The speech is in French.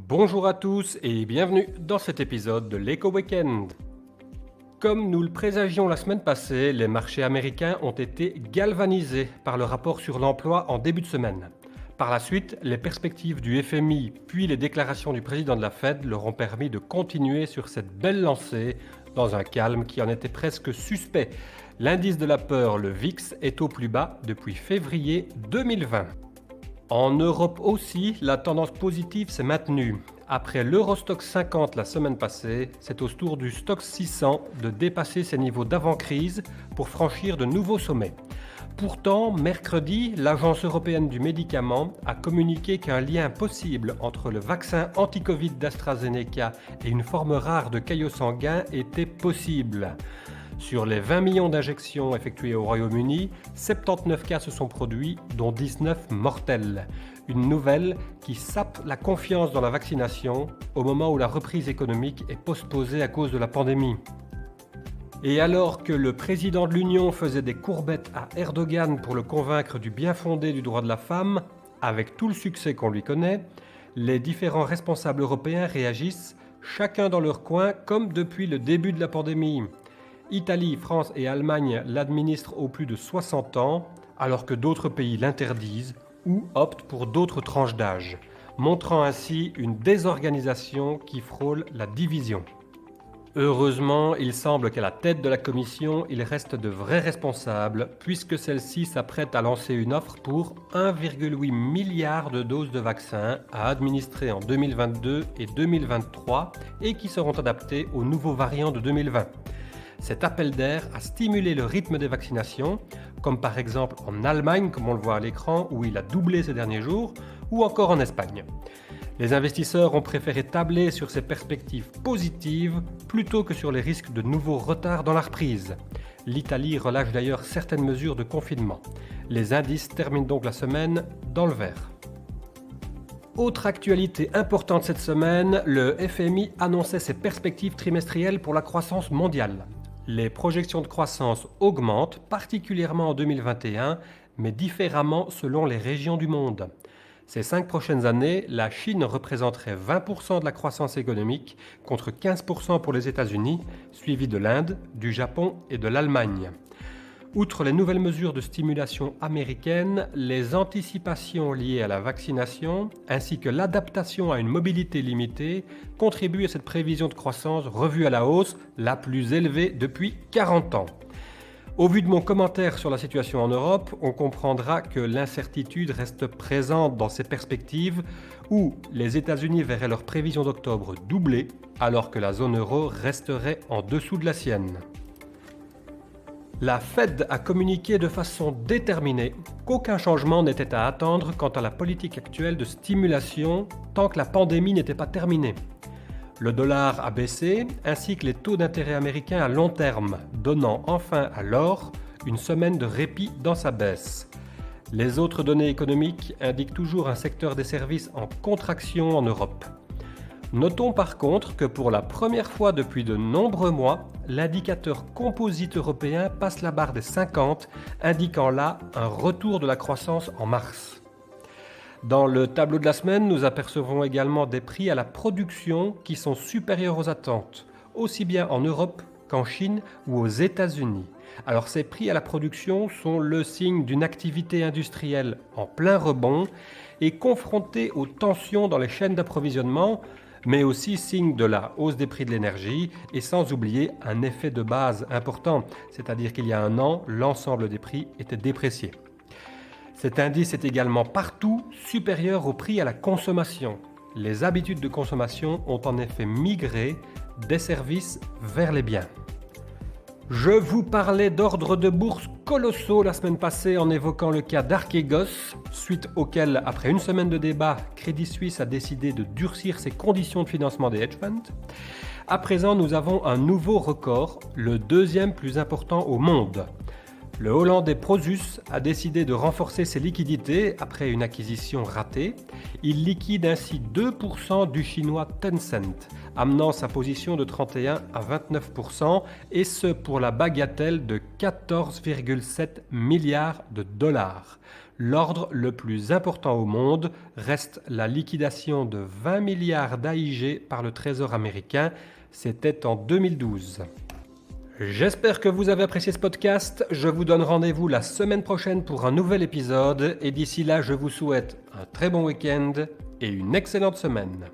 Bonjour à tous et bienvenue dans cet épisode de l'Eco Weekend. Comme nous le présagions la semaine passée, les marchés américains ont été galvanisés par le rapport sur l'emploi en début de semaine. Par la suite, les perspectives du FMI puis les déclarations du président de la Fed leur ont permis de continuer sur cette belle lancée dans un calme qui en était presque suspect. L'indice de la peur, le VIX, est au plus bas depuis février 2020. En Europe aussi, la tendance positive s'est maintenue. Après l'Eurostoxx 50 la semaine passée, c'est au tour du Stoxx 600 de dépasser ses niveaux d'avant-crise pour franchir de nouveaux sommets. Pourtant, mercredi, l'Agence européenne du médicament a communiqué qu'un lien possible entre le vaccin anti-Covid d'AstraZeneca et une forme rare de caillot sanguin était possible. Sur les 20 millions d'injections effectuées au Royaume-Uni, 79 cas se sont produits, dont 19 mortels. Une nouvelle qui sape la confiance dans la vaccination au moment où la reprise économique est postposée à cause de la pandémie. Et alors que le président de l'Union faisait des courbettes à Erdogan pour le convaincre du bien fondé du droit de la femme, avec tout le succès qu'on lui connaît, les différents responsables européens réagissent, chacun dans leur coin, comme depuis le début de la pandémie. Italie, France et Allemagne l'administrent aux plus de 60 ans, alors que d'autres pays l'interdisent ou optent pour d'autres tranches d'âge, montrant ainsi une désorganisation qui frôle la division. Heureusement, il semble qu'à la tête de la Commission, il reste de vrais responsables, puisque celle-ci s'apprête à lancer une offre pour 1,8 milliard de doses de vaccins à administrer en 2022 et 2023 et qui seront adaptées aux nouveaux variants de 2020. Cet appel d'air a stimulé le rythme des vaccinations, comme par exemple en Allemagne, comme on le voit à l'écran, où il a doublé ces derniers jours, ou encore en Espagne. Les investisseurs ont préféré tabler sur ces perspectives positives plutôt que sur les risques de nouveaux retards dans la reprise. L'Italie relâche d'ailleurs certaines mesures de confinement. Les indices terminent donc la semaine dans le vert. Autre actualité importante cette semaine, le FMI annonçait ses perspectives trimestrielles pour la croissance mondiale. Les projections de croissance augmentent, particulièrement en 2021, mais différemment selon les régions du monde. Ces 5 prochaines années, la Chine représenterait 20% de la croissance économique contre 15% pour les États-Unis, suivi de l'Inde, du Japon et de l'Allemagne. Outre les nouvelles mesures de stimulation américaines, les anticipations liées à la vaccination ainsi que l'adaptation à une mobilité limitée contribuent à cette prévision de croissance revue à la hausse, la plus élevée depuis 40 ans. Au vu de mon commentaire sur la situation en Europe, on comprendra que l'incertitude reste présente dans ces perspectives où les États-Unis verraient leur prévision d'octobre doubler alors que la zone euro resterait en dessous de la sienne. La Fed a communiqué de façon déterminée qu'aucun changement n'était à attendre quant à la politique actuelle de stimulation tant que la pandémie n'était pas terminée. Le dollar a baissé, ainsi que les taux d'intérêt américains à long terme, donnant enfin à l'or une semaine de répit dans sa baisse. Les autres données économiques indiquent toujours un secteur des services en contraction en Europe. Notons par contre que pour la première fois depuis de nombreux mois, l'indicateur composite européen passe la barre des 50, indiquant là un retour de la croissance en mars. Dans le tableau de la semaine, nous apercevons également des prix à la production qui sont supérieurs aux attentes, aussi bien en Europe qu'en Chine ou aux États-Unis. Alors ces prix à la production sont le signe d'une activité industrielle en plein rebond et confrontée aux tensions dans les chaînes d'approvisionnement, mais aussi signe de la hausse des prix de l'énergie et sans oublier un effet de base important, c'est-à-dire qu'il y a un an, l'ensemble des prix était déprécié. Cet indice est également partout supérieur au prix à la consommation. Les habitudes de consommation ont en effet migré des services vers les biens. Je vous parlais d'ordres de bourse colossaux la semaine passée en évoquant le cas d'Archegos, suite auquel, après une semaine de débat, Crédit Suisse a décidé de durcir ses conditions de financement des hedge funds. À présent, nous avons un nouveau record, le deuxième plus important au monde. Le Hollandais Prosus a décidé de renforcer ses liquidités après une acquisition ratée. Il liquide ainsi 2% du chinois Tencent, amenant sa position de 31 à 29%, et ce pour la bagatelle de 14,7 milliards de dollars. l'ordre le plus important au monde reste la liquidation de 20 milliards d'AIG par le Trésor américain. C'était en 2012. J'espère que vous avez apprécié ce podcast. Je vous donne rendez-vous la semaine prochaine pour un nouvel épisode. Et d'ici là, je vous souhaite un très bon week-end et une excellente semaine.